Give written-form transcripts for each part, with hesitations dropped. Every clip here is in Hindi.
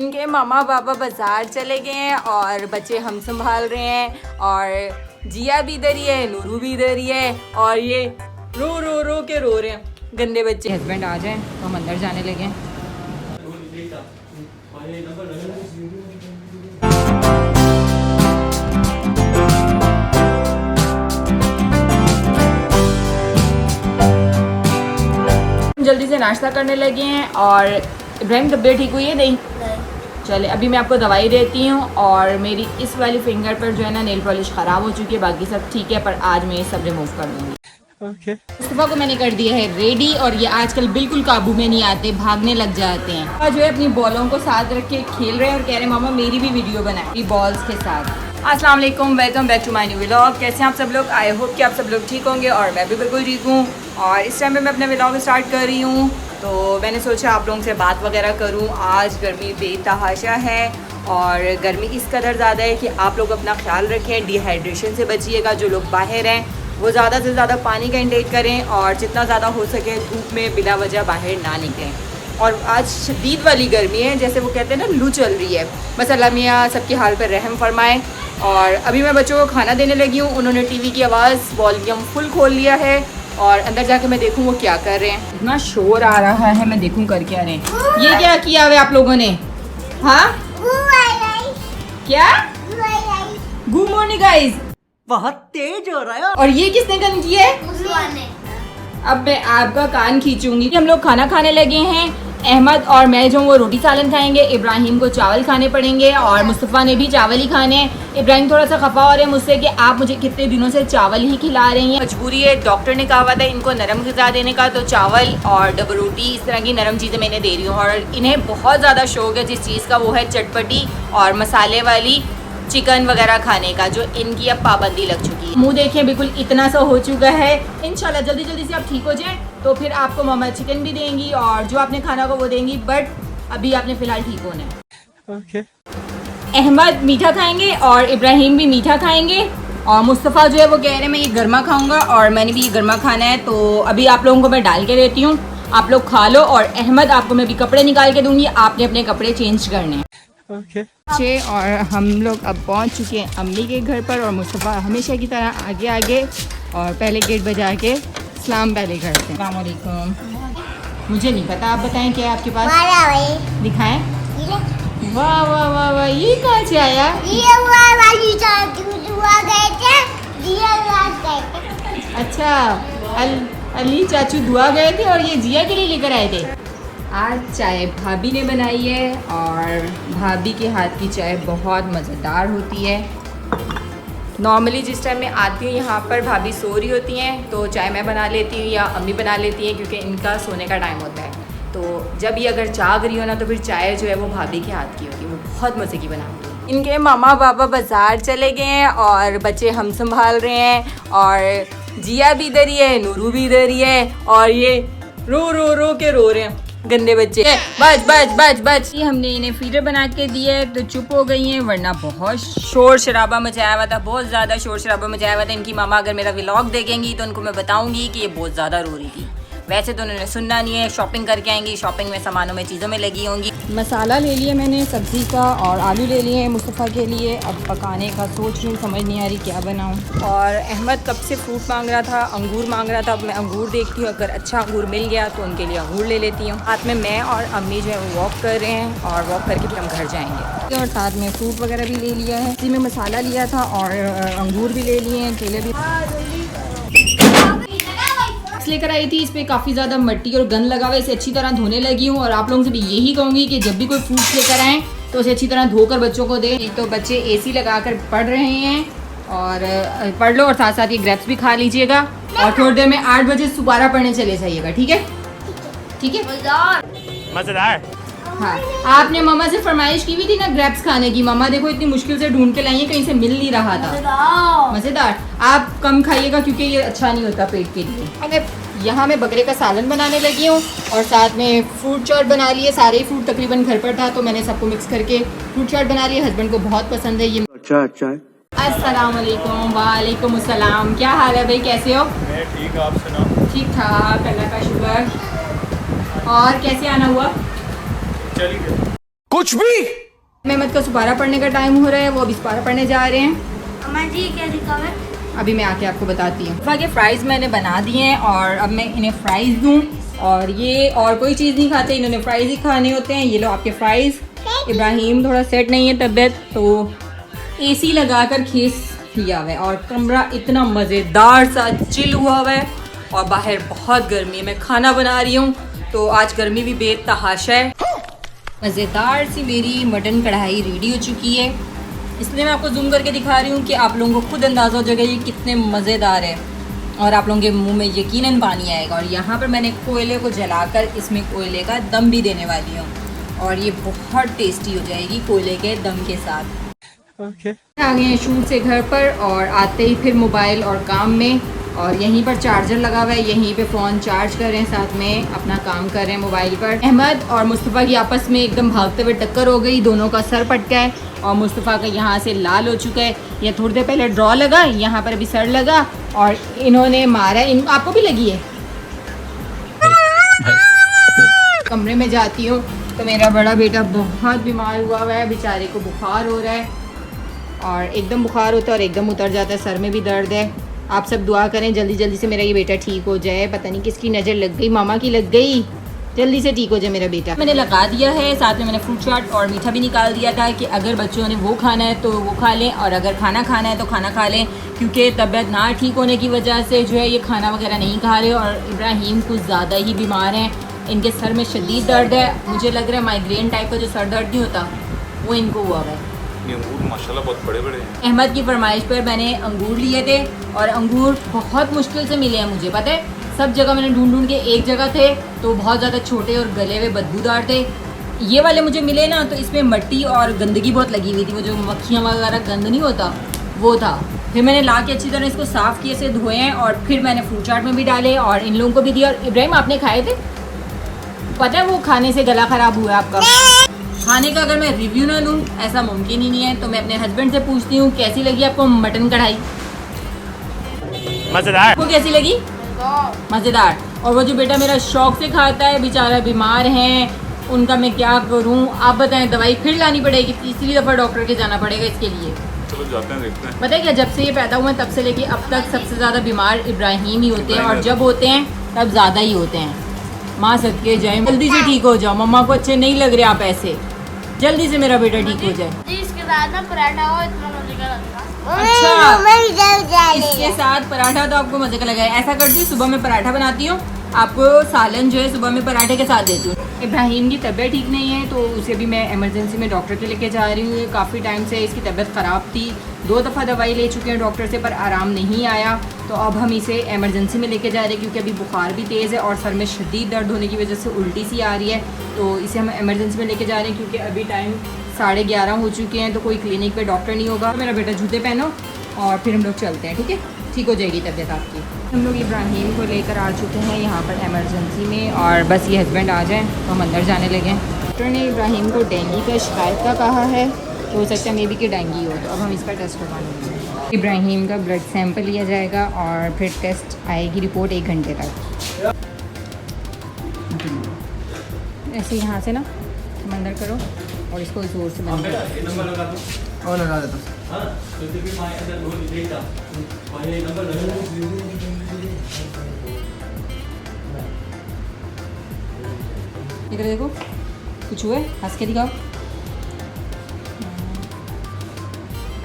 इनके मामा पापा बाजार चले गए हैं और बच्चे हम संभाल रहे हैं और जिया भी इधर ही है, नूरू भी इधर ही है और ये रो रो रो के रो रहे हैं गंदे बच्चे। हस्बैंड आ जाएं तो हम अंदर जाने लगे हैं। जल्दी से नाश्ता करने लगे हैं और इब्राहिम तबीयत ठीक हुई है? नहीं चले अभी मैं आपको दवाई देती हूँ। और मेरी इस वाली फिंगर पर जो है ना नेल पॉलिश ख़राब हो चुकी है, बाकी सब ठीक है, पर आज मैं ये सब रिमूव कर दूँगी। मुस्तफ़ा को मैंने कर दिया है रेडी और ये आजकल बिल्कुल काबू में नहीं आते, भागने लग जाते हैं। आज जो है अपनी बॉलों को साथ रख के खेल रहे हैं और कह रहे हैं मामा मेरी भी वीडियो बनाए बॉल्स के साथ। अस्सलाम वालेकुम, welcome back to my new vlog. कैसे हैं आप सब लोग? आई होप कि आप सब लोग ठीक होंगे और मैं भी बिल्कुल ठीक हूँ। और इस टाइम पे मैं अपना व्लॉग स्टार्ट कर रही हूँ तो मैंने सोचा आप लोगों से बात वगैरह करूँ। आज गर्मी बेतहाशा है और गर्मी इस कदर ज़्यादा है कि आप लोग अपना ख्याल रखें, डिहाइड्रेशन से बचिएगा। जो लोग बाहर हैं वो ज़्यादा से ज़्यादा पानी का इंटेक करें और जितना ज़्यादा हो सके धूप में बिला वजह बाहर ना निकलें। और आज शदीद वाली गर्मी है, जैसे वो कहते हैं ना लू चल रही है। बस अल्लाह मियाँ सबके हाल पर रहम फरमाए। और अभी मैं बच्चों को खाना देने लगी हूँ। उन्होंने टीवी की आवाज़ वॉल्यूम फुल खोल लिया है और अंदर जाके मैं देखूँ वो क्या कर रहे हैं। इतना शोर आ रहा है, मैं देखूँ कर क्या रहे हैं। ये क्या किया हुआ आप लोगों ने? हाँ क्या? Good morning guys. बहुत तेज हो रहा है। और ये किसने गन की है? अब मैं आपका कान खींचूंगी। हम लोग खाना खाने लगे हैं। अहमद और मैं जो वो रोटी सालन खाएंगे, इब्राहिम को चावल खाने पड़ेंगे और मुस्तफ़ा ने भी चावल ही खाने हैं। इब्राहिम थोड़ा सा खफा हो रहे हैं मुझसे कि आप मुझे कितने दिनों से चावल ही खिला रही हैं। मजबूरी है, डॉक्टर ने कहा हुआ था इनको नरम ग़िज़ा देने का, तो चावल और डबल रोटी इस तरह की नरम चीज़ें मैंने दे रही हूँ। और इन्हें बहुत ज़्यादा शौक है जिस चीज़ का, वो है चटपटी और मसाले वाली चिकन वगैरह खाने का, जो इनकी अब पाबंदी लग चुकी है। मुंह देखिए बिल्कुल इतना सा हो चुका है। इंशाल्लाह जल्दी जल्दी से आप ठीक हो जाएं तो फिर आपको मम्मा चिकन भी देंगी और जो आपने खाना होगा वो देंगी, बट अभी आपने फ़िलहाल ठीक होना है। अहमद मीठा खाएंगे और इब्राहिम भी मीठा खाएंगे और मुस्तफ़ा जो है वो कह रहे हैं मैं ये गर्मा खाऊंगा और मैंने भी ये गर्मा खाना है। तो अभी आप लोगों को मैं डाल के देती हूँ, आप लोग खा लो। और अहमद आपको मैं भी कपड़े निकाल के दूँगी, आपने अपने कपड़े चेंज करने हैं। और हम लोग अब पहुंच चुके हैं अम्मी के घर पर और मुस्तफ़ा हमेशा की तरह आगे आगे और पहले गेट बजा के सलाम पहले करते हैं। अस्सलाम वालेकुम। मुझे नहीं पता, आप बताएं क्या है आपके पास? दिखाएं। वाह वाह वाह वाह, ये कहाँ से आया? अच्छा, अली चाचू दुआ गए थे और ये जिया के लिए लेकर आए थे। आज चाय भाभी ने बनाई है और भाभी के हाथ की चाय बहुत मज़ेदार होती है। नॉर्मली जिस टाइम मैं आती हूँ यहाँ पर भाभी सो रही होती हैं तो चाय मैं बना लेती हूँ या अम्मी बना लेती हैं, क्योंकि इनका सोने का टाइम होता है। तो जब ये अगर जाग रही हो ना तो फिर चाय जो है वो भाभी के हाथ की होती है, वो बहुत मज़े की बनाती है। इनके मामा पापा बाज़ार चले गए हैं और बच्चे हम संभाल रहे हैं और जिया भी इधर ही है, नूरू भी इधर ही है और ये रो रो रो के रो रहे हैं गंदे बच्चे। बच बच बच बच। हमने इन्हें फीडर बना के दिया है तो चुप हो गई हैं, वरना बहुत शोर शराबा मचाया हुआ था, बहुत ज़्यादा शोर शराबा मचाया हुआ था। इनकी मामा अगर मेरा व्लॉग देखेंगी तो उनको मैं बताऊंगी कि ये बहुत ज़्यादा रो रही थी। वैसे तो उन्होंने सुनना नहीं है, शॉपिंग करके आएंगी, शॉपिंग में सामानों में चीज़ों में लगी होंगी। मसाला ले लिया मैंने सब्ज़ी का और आलू ले लिए हैं मुस्तफ़ा के लिए। अब पकाने का सोच रही हूँ, समझ नहीं आ रही क्या बनाऊँ। और अहमद कब से फ्रूट मांग रहा था, अंगूर मांग रहा था। अब मैं अंगूर देखती हूँ, अगर अच्छा अंगूर मिल गया तो उनके लिए अंगूर ले लेती हूँ। साथ में मैं और अम्मी जो है वो वॉक कर रहे हैं और वॉक करके फिर हम घर जाएँगे। और साथ में फ्रूट वगैरह भी ले लिया है, इसी में मसाला लिया था और अंगूर भी ले लिए हैं, केले भी लेकर आई थी। इस पे काफ़ी ज़्यादा मिट्टी और गंद लगा हुआ है, इसे अच्छी तरह धोने लगी हूँ। और आप लोगों से भी यही कहूँगी कि जब भी कोई फ्रूट्स लेकर आएँ तो उसे अच्छी तरह धोकर बच्चों को दें। तो बच्चे एसी लगाकर पढ़ रहे हैं और पढ़ लो और साथ साथ ये ग्रेप्स भी खा लीजिएगा और थोड़ी देर में 8 बजे सुपारा पढ़ने चले जाइएगा, ठीक है? ठीक है, मज़ेदार। हाँ, आपने मामा से फरमाइश की हुई थी ना ग्रेप्स खाने की। मामा देखो इतनी मुश्किल से ढूंढ के लाई है, कहीं से मिल नहीं रहा था। मज़ेदार। आप कम खाइएगा क्योंकि ये अच्छा नहीं होता पेट के लिए। अगर यहाँ मैं बकरे का सालन बनाने लगी हूँ और साथ में फ्रूट चाट बना लिए। सारे ही फ्रूट तकरीबन घर पर था तो मैंने सबको मिक्स करके फ्रूट चाट बना लिया। हस्बैंड को बहुत पसंद है ये। अच्छा अच्छा है। अस्सलाम वालेकुम। वालेकुम अस्सलाम। क्या हाल है भाई, कैसे हो? मैं ठीक, आप सुनाओ? ठीक ठाक, अल्लाह का शुक्र। और कैसे आना हुआ? चलिए। कुछ भी। मेहमद का सुपारा पढ़ने का टाइम हो रहा है, वो अभी सुपारा पढ़ने जा रहे हैं। अम्मा जी क्या लिखा है? अभी मैं आके आपको बताती हूँ। के फ्राइज़ मैंने बना दिए हैं और अब मैं इन्हें फ्राइज़ दूँ। और ये और कोई चीज़ नहीं खाते, इन्होंने फ्राइज़ ही खाने होते हैं। ये लो आपके फ्राइज़। इब्राहिम थोड़ा सेट नहीं है तबीयत, तो एसी लगाकर खीस लिया हुआ है और कमरा इतना मज़ेदार सा चिल हुआ हुआ है और बाहर बहुत गर्मी है। मैं खाना बना रही हूँ तो आज गर्मी भी बेतहाशा है। मज़ेदार सी मेरी मटन कढ़ाई रेडी हो चुकी है, इसलिए मैं आपको जूम करके दिखा रही हूँ कि आप लोगों को खुद अंदाज़ा हो जाएगा ये कितने मज़ेदार है और आप लोगों के मुंह में यकीनन पानी आएगा। और यहाँ पर मैंने कोयले को जलाकर इसमें कोयले का दम भी देने वाली हूँ और ये बहुत टेस्टी हो जाएगी कोयले के दम के साथ। आ गए हैं शूट से घर पर और आते ही फिर मोबाइल और काम में। और यहीं पर चार्जर लगा हुआ है, यहीं पे फ़ोन चार्ज कर रहे हैं, साथ में अपना काम कर रहे हैं मोबाइल पर। अहमद और मुस्तफ़ा की आपस में एकदम भागते हुए टक्कर हो गई, दोनों का सर पटका है और मुस्तफ़ा का यहाँ से लाल हो चुका है। ये थोड़ी देर पहले ड्रॉ लगा, यहाँ पर अभी सर लगा और इन्होंने मारा। आपको भी लगी है? कमरे में जाती हूँ तो मेरा बड़ा बेटा बहुत बीमार हुआ है, बेचारे को बुखार हो रहा है और एकदम बुखार होता है और एकदम उतर जाता है, सर में भी दर्द है। आप सब दुआ करें जल्दी जल्दी से मेरा ये बेटा ठीक हो जाए। पता नहीं किसकी नज़र लग गई, मामा की लग गई, जल्दी से ठीक हो जाए मेरा बेटा। मैंने लगा दिया है, साथ में मैंने फ्रूट चाट और मीठा भी निकाल दिया था कि अगर बच्चों ने वो खाना है तो वो खा लें और अगर खाना खाना है तो खाना खा लें, क्योंकि तबीयत ना ठीक होने की वजह से जो है ये खाना वगैरह नहीं खा रहे। और इब्राहिम कुछ ज़्यादा ही बीमार हैं, इनके सर में शदीद दर्द है, मुझे लग रहा है माइग्रेन टाइप का जो सर दर्द नहीं होता वो इनको हुआ है। ये अंगूर माशाल्लाह बहुत बड़े बड़े हैं। अहमद की फरमाइश पर मैंने अंगूर लिए थे और अंगूर बहुत मुश्किल से मिले हैं मुझे, पता है सब जगह मैंने ढूंढ ढूंढ के, एक जगह थे तो बहुत ज़्यादा छोटे और गले हुए बदबूदार थे। ये वाले मुझे मिले ना तो इसमें मिट्टी और गंदगी बहुत लगी हुई थी, वो जो मक्खियाँ वगैरह गंद नहीं होता वो था। फिर मैंने ला के अच्छी तरह इसको साफ़ किए से धोए हैं और फिर मैंने फ्रूट चाट में भी डाले और इन लोगों को भी दिया। और इब्राहिम आपने खाए थे? पता है वो खाने से गला ख़राब हुआ आपका। खाने का अगर मैं रिव्यू ना लूँ ऐसा मुमकिन ही नहीं है, तो मैं अपने हस्बैंड से पूछती हूँ कैसी लगी आपको मटन कढ़ाई? मजेदार। आपको कैसी लगी? मज़ेदार। और वो जो बेटा मेरा शौक से खाता है, बेचारा बीमार हैं, उनका मैं क्या करूँ आप बताएं? दवाई फिर लानी पड़ेगी, तीसरी दफ़ा डॉक्टर के जाना पड़ेगा इसके लिए। चलो जाते हैं देखते हैं। पता है क्या, जब से ये पैदा हुए तब से लेके अब तक सबसे ज़्यादा बीमार इब्राहिम ही होते हैं और जब होते हैं तब ज़्यादा ही होते हैं। माँ सदके जाए, जल्दी से ठीक हो जाओ, मम्मा को अच्छे नहीं लग रहे आप ऐसे, जल्दी से मेरा बेटा ठीक हो जाए। जी इसके साथ ना पराठा हो इतना मजे का लगता। अच्छा इसके साथ पराठा तो आपको मजे का लगा है। ऐसा करती हूँ सुबह में पराठा बनाती हूँ, आपको सालन जो है सुबह में पराठे के साथ देती हूँ। इब्राहिम की तबीयत ठीक नहीं है तो उसे भी मैं इमरजेंसी में डॉक्टर के लेके जा रही हूँ। ये काफ़ी टाइम से इसकी तबीयत ख़राब थी, 2 दफ़ा दवाई ले चुके हैं डॉक्टर से पर आराम नहीं आया, तो अब हम इसे इमरजेंसी में लेके जा रहे हैं क्योंकि अभी बुखार भी तेज़ है और सर में शदीद दर्द होने की वजह से उल्टी सी आ रही है। तो इसे हम इमरजेंसी में लेके जा रहे हैं क्योंकि अभी टाइम 11:30 हो चुके हैं, तो कोई क्लिनिक पे डॉक्टर नहीं होगा। मेरा बेटा जूते पहनो और फिर हम लोग चलते हैं, ठीक है? ठीक हो जाएगी तबीयत आपकी। हम लोग इब्राहिम को लेकर आ चुके हैं यहाँ पर इमरजेंसी में और बस ये हस्बैंड आ जाएं तो हम अंदर जाने लगे। डॉक्टर ने इब्राहिम को डेंगू का शिकायत का कहा है, तो हो सकता है मे बी कि डेंगू हो, तो अब हम इसका टेस्ट करवाएंगे। इब्राहिम का ब्लड सैंपल लिया जाएगा और फिर टेस्ट आएगी रिपोर्ट 1 घंटे तक। ऐसे यहाँ से ना तुम अंदर करो और इसको ज़ोर से बंद करो और लगा देता हूँ। इधर देखो, कुछ हुआ है? हंस के दिखाओ।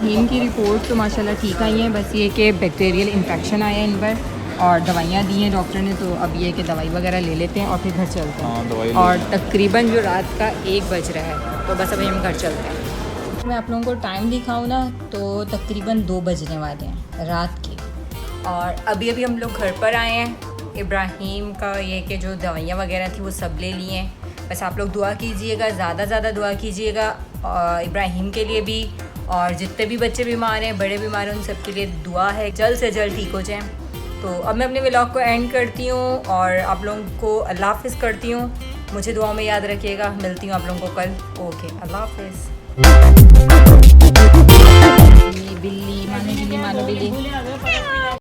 हीम की रिपोर्ट तो माशाल्लाह ठीक आई है, बस ये कि बैक्टीरियल इन्फेक्शन आया है इन पर और दवाइयाँ दी हैं डॉक्टर ने, तो अब ये कि दवाई वगैरह ले लेते हैं और फिर घर चलते हैं। और तकरीबन जो रात का 1 बज रहा है, तो बस अभी हम घर चलते हैं। मैं आप लोगों को टाइम दिखाऊँ ना तो तकरीबन 2 बजने वाले हैं रात के और अभी अभी हम लोग घर पर आए हैं। इब्राहिम का ये कि जो दवाइयाँ वगैरह थी वो सब ले लिए हैं। बस आप लोग दुआ कीजिएगा, ज़्यादा दुआ कीजिएगा इब्राहिम के लिए भी और जितने भी बच्चे बीमार हैं, बड़े बीमार हैं, उन सब के लिए दुआ है जल्द से जल्द ठीक हो जाएं। तो अब मैं अपने व्लॉग को एंड करती हूँ और आप लोगों को अल्लाह हाफ़िज़ करती हूँ। मुझे दुआ में याद रखिएगा, मिलती हूँ आप लोगों को कल। ओके, अल्लाह हाफ़िज़। बिल्ली मानो बिल्ली।